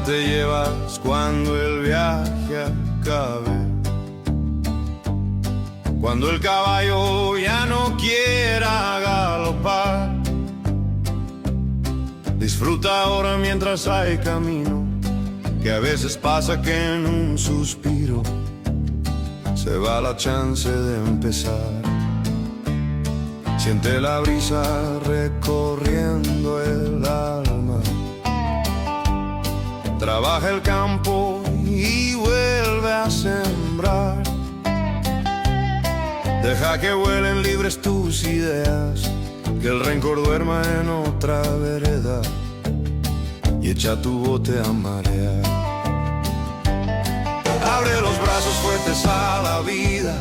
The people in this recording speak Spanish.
te llevas cuando el viaje acabe? Cuando el caballo ya no quiera galopar. Disfruta ahora mientras hay camino, que a veces pasa que en un suspiro se va la chance de empezar. Siente la brisa recorriendo el alma. Trabaja el campo y vuelve a sembrar. Deja que vuelen libres tus ideas, que el rencor duerma en otra vereda y echa tu bote a marear. Abre los brazos fuertes a la vida,